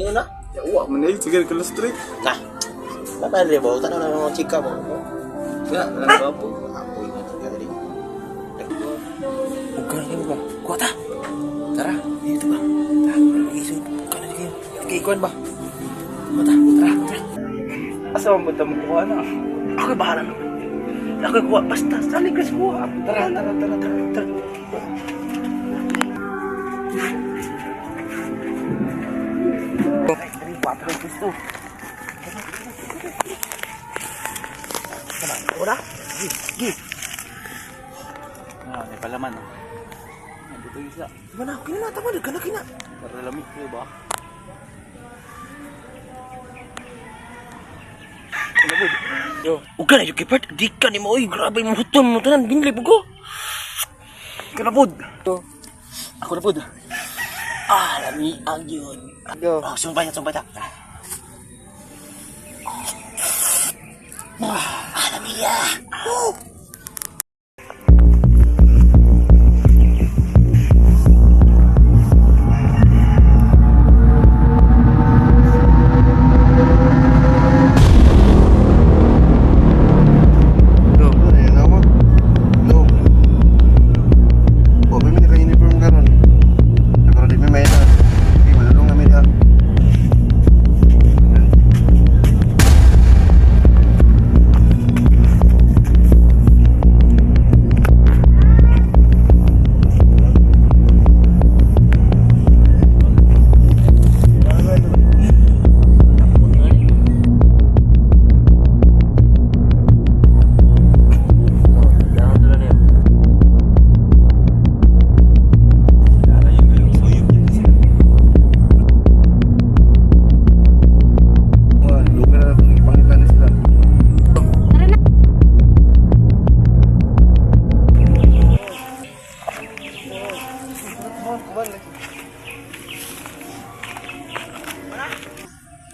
Yun na. Ya uwa man eh, sige ka street. Nah. Bakal dia bawa tanah nama cika mo. Ya, apa po? Ako ini tadi. Bukan ini ba? Kuat ah. Tara, itu ba. Isu bukan lagi. Ikuan ba? Kuat ah, tara. Asa mo ta mo kuha na? Ako bahala na. Ako kuat basta saling ka semua. Tara. Dari patro itu. Udah? Gi. Ah, may palaman oh. Dito isa. Mana aku kena tama degan kena. Para lamig ko ba? Yo, Uga na yung kipart. Di ka ni mo. Uy, grabe mo huton mo. Tanan, binili po ko. Kanapod. Ako na po. Lami ang yun. yo. Oh, sumpay na. Lami ya.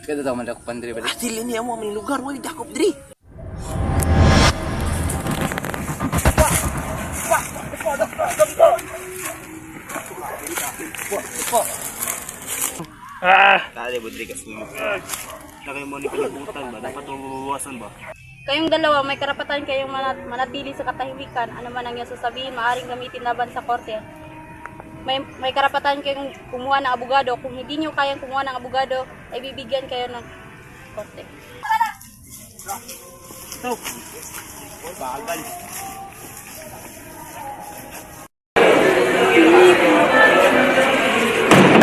Kada daw man ako pandiri ba? Dili niya mo ang lugar. Wali dakop diri. Dali budri kasi. Nakay mo ni kalibutan ba? Dapat mo mabawasan ba? Kayong dalawa, may karapatan kayong manatili sa katahimikan. Ano man ang iyong sasabihin, maaaring gamitin laban sa korte. May karapatan kayong kumuha ng abogado. Kung hindi nyo kayang kumuha ng abogado, ay bibigyan kayo ng korte. Ito. Bagal.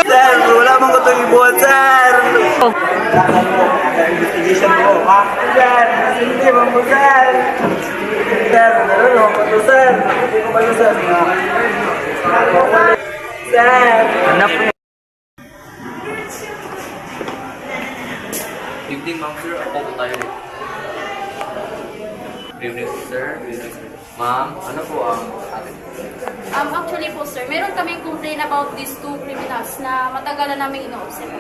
Sir, wala mong kutong ibuhat, sir. Investigation mo, ha? Sir, hindi mo mo, sir. Sir, naroon mo ito, sir. Hindi ko ba ito, sir? Sir. Hanap mo. Evening, ma'am, sir. Ako po tayo. Good evening, sir. Good evening, sir. Ma'am, ano po ang atin? Actually po sir, meron kaming complaint about these two criminals na matagal na namin ino-observe.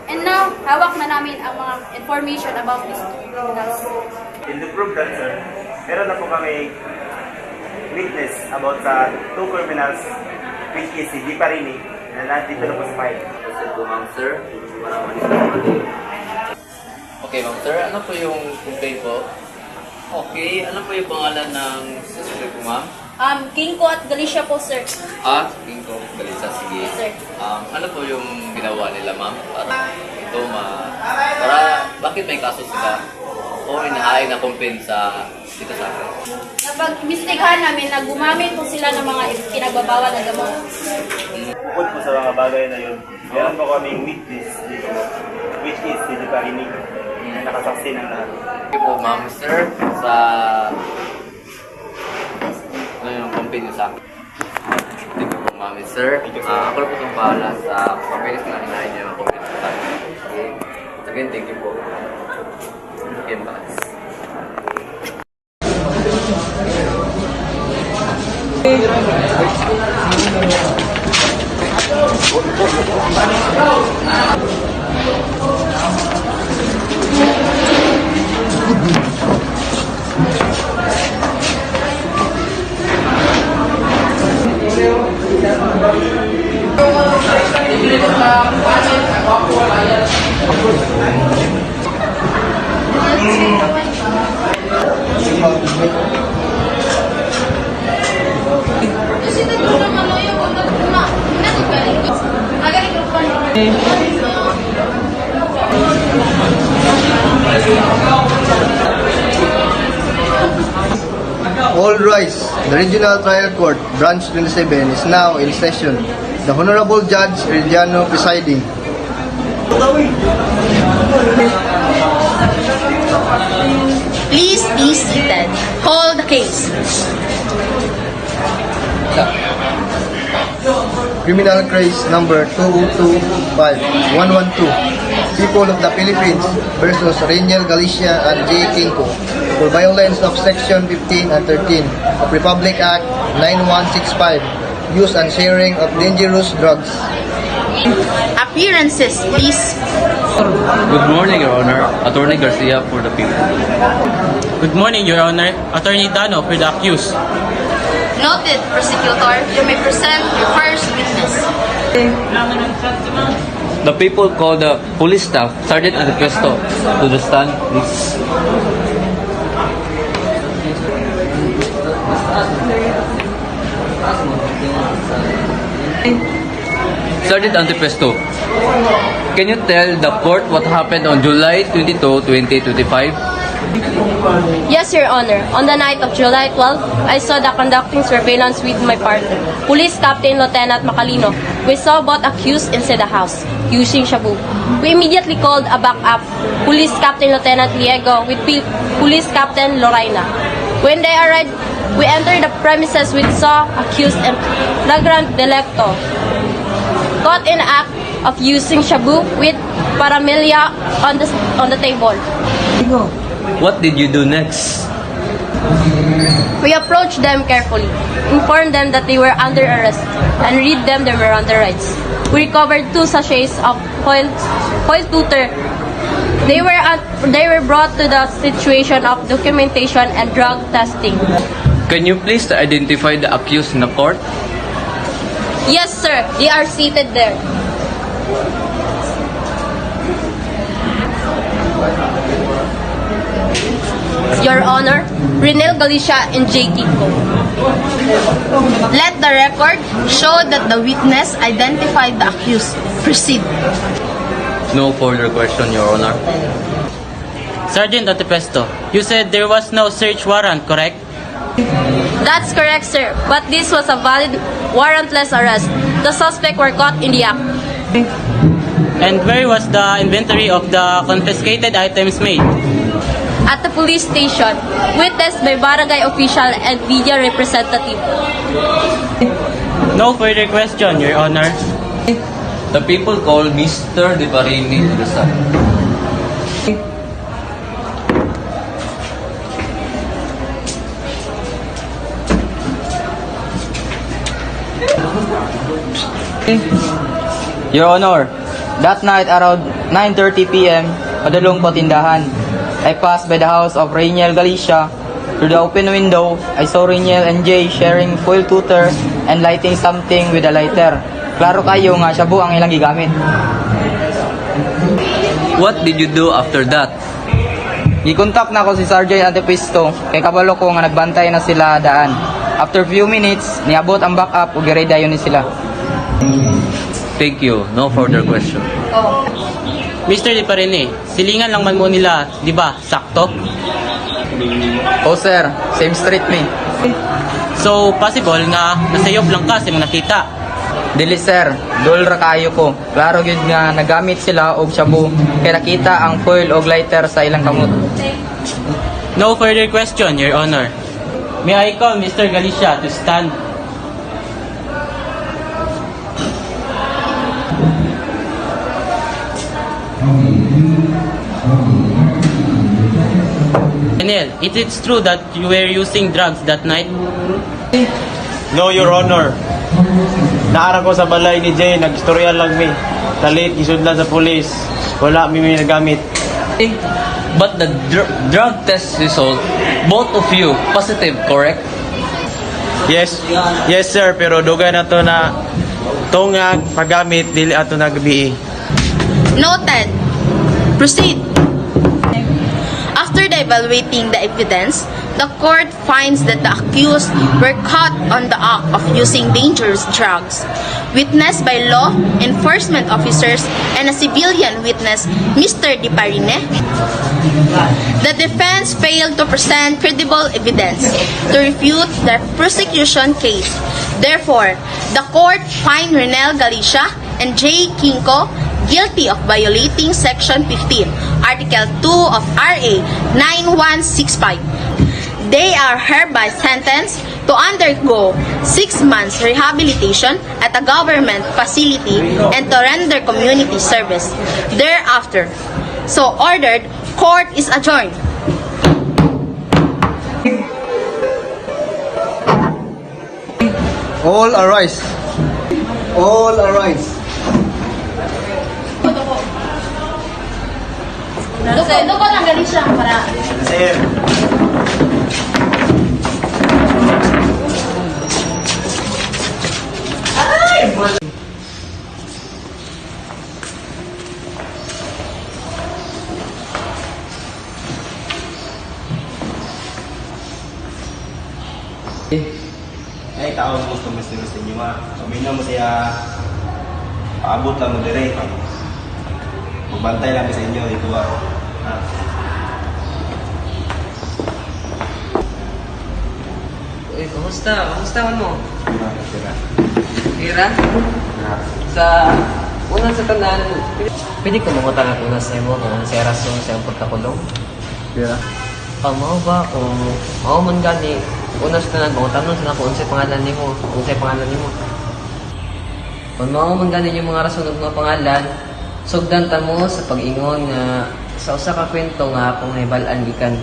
And now, hawak na namin ang mga information about these two criminals. In the proof that, sir, meron na po kami witness about sa two criminals, which is si Di Parini, na nandito na po sa file. Kasi po, ma'am, sir. Maraming salamat. Okay, ma'am, sir. Ano po yung complaint po? Okay, ano po yung pangalan ng suspect po, ma'am? Kinko at Galicia po sir. Ginko, Galisa, sige. Sir. Ano po yung ginawa nila, ma'am? Para bakit may kaso sila? O inahain na complaint dito sa akin? Napag-mistakehan namin na gumamit po sila ng mga pinagbabawal na gamot. Bukod po sa mga bagay na yun, meron po kaming witness dito, which is si Di Parini, na nakasaksi ng lahat. Okay po, ma'am, sir, sa ano yung complaint niyo sa akin. Thank you po, ma'am, sir. Ako na po itong bahala sa papilis na hinahin niyo yung complaint sa akin. Okay. Again, thank you po. Okay, bye. Hindi ko sa All rise. The Regional Trial Court, Branch 27, is now in session. The Honorable Judge Herediano presiding. Please be seated. Call the case. Criminal case number 225-112. People of the Philippines versus Reniel Galicia and J. Kinko for violence of Section 15 and 13 of Republic Act 9165, use and sharing of dangerous drugs. Appearances, please. Good morning, Your Honor. Attorney Garcia for the people. Good morning, Your Honor. Attorney Dano for the accused. Noted, prosecutor. You may present your first witness. The people call the police staff, Sergeant Antipesto, to the stand, please. Sergeant Antipesto, can you tell the court what happened on July 22, 2025? Yes, Your Honor. On the night of July 12, I saw the conducting surveillance with my partner, Police Captain Lieutenant Macalino. We saw both accused inside the house, using shabu. We immediately called a backup, Police Captain Lieutenant Liego with Police Captain Lorena. When they arrived, we entered the premises with saw accused and flagrant delicto, caught in act of using shabu with paraphernalia on the table. What did you do next? We approached them carefully, informed them that they were under arrest, and read them their Miranda rights. We recovered 2 sachets of foil tutor. They were brought to the situation of documentation and drug testing. Can you please identify the accused in the court? Yes, sir. They are seated there. Your Honor, Reniel Galicia and J. Kinko. Let the record show that the witness identified the accused. Proceed. No further question, Your Honor. Sergeant Antipesto, you said there was no search warrant, correct? That's correct, sir. But this was a valid warrantless arrest. The suspect were caught in the act. And where was the inventory of the confiscated items made? At the police station, witnessed by barangay official and media representative. No further question, Your Honor. The people call Mr. De Parini to the stand. Your Honor, that night around 9:30 p.m., padulong ko tindahan. I passed by the house of Reniel Galicia. Through the open window, I saw Reniel and Jay sharing foil tutor and lighting something with a lighter. Klaro kayo nga shabu ang ilang gigamit. What did you do after that? Gikontak na ko si Sergeant Antipesto kay kabalo ko nga nagbantay na sila daan. After few minutes, niabot ang backup ug giredayon ni sila. Thank you. No further question. Mr. De Parini, silingan lang man mo nila, di ba? Sakto? Oh sir, same street me. So, possible nga nasayop lang ka sa mga nakita. Dili sir, dul ra kayo ko. Klaro gyud nga nagamit sila og shabu kay nakita ang foil og lighter sa ilang kamot. No further question, Your Honor. May I call Mr. Galicia to stand? Daniel, is it true that you were using drugs that night? No, Your Honor. Naara ko sa balay ni Jay, nag-istorya lang mi. Talit, isudlan sa pulis. Wala mi may nagamit. But the drug test result, both of you positive, correct? Yes, yes sir, pero dugay na to na tungag, paggamit, dili ato nagbi. Noted. Proceed. After evaluating the evidence, the court finds that the accused were caught on the act of using dangerous drugs, witnessed by law enforcement officers and a civilian witness, Mr. Diparine. The defense failed to present credible evidence to refute the prosecution case. Therefore, the court fined Renel Galicia and J. Kinko guilty of violating Section 15, Article 2 of RA 9165. They are hereby sentenced to undergo 6 months rehabilitation at a government facility and to render community service thereafter. So ordered, court is adjourned. All arise. All arise. Dugo ng Galicia para Sir. Ay, taon gusto mo sa inyo ma. Sabihin mo siya, paabot lang mo dire. Magbantay lang sa inyo, ito ah. Ha? Uy, kumusta? Kumusta mo? Sira. Pira? Sa unang sa tandaan, pwede ko mangutang ako na sa imo kung ano siya rason sa iyong pagkakulong? Sira. Mao ba kung mao man gani una sa tanan mo tanong sila kung unsay pangalan nimo, kung mao man gani yung mga rason ug mga pangalan, sugdan ta mo sa pag-ingon nga sa usa ka kwento nga akong nahibal-an gikan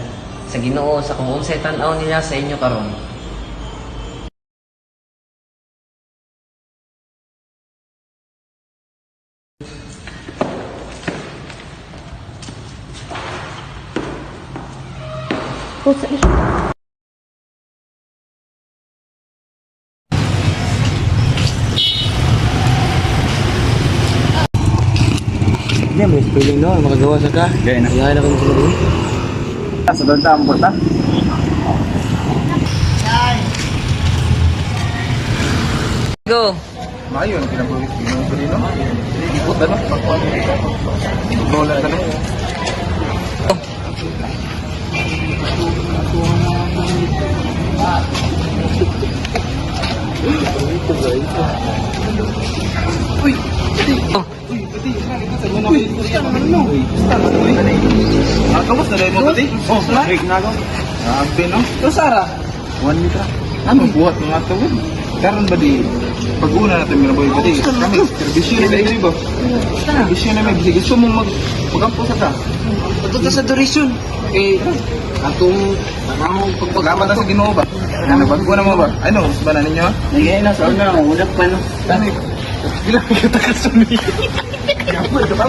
sa Ginoo sa kung unsay tan-aw niya sa inyo karon. Hindi, may feeling doon. Makagawa sa ka. Gaya na. Ayaw na kami sila doon. Sa doon ta ang porta. Go. Mayon kinabuhi no. Ikot na no. Bola ka no. Kamusta na mo pati? Oh, break na ako. Grabe no. So Sara, 1 litra. Ano buhat mga tawid? Karon ba di pag-una natin minaboy pati? Kami servisyo na may ba? Servisyo na may gusto mo magampo sa ta. Patuta sa duration. Atong Pagkama sa Ginoo ba? Ano bago na mo ba? Ano ba na ninyo? Nagyay na sa una. Unak pa no. Dani. Bila kita kasumi. Gapo ito ba?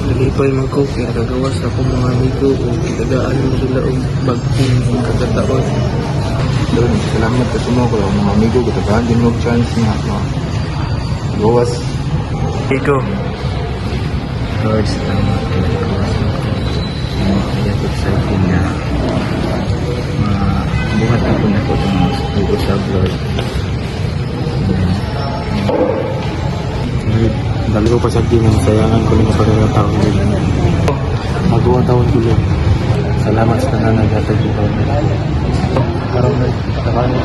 Nalipay man ko kaya gagawas ako mga amigo o kitadaan mo sila o bagting kakataon. Doon, salamat kasi mo ko mga amigo ko tagahan din mo chance nga no. Gawas. Amigo. Lord, salamat. Iyatod sa akin na buhat ako na ko itong sa Lord. Dalo pa sa ng sayangan ko ng pagkakataon din. Magawa taon ko lang. Salamat sa tanan ng gatag ito. Parang nagkakaroon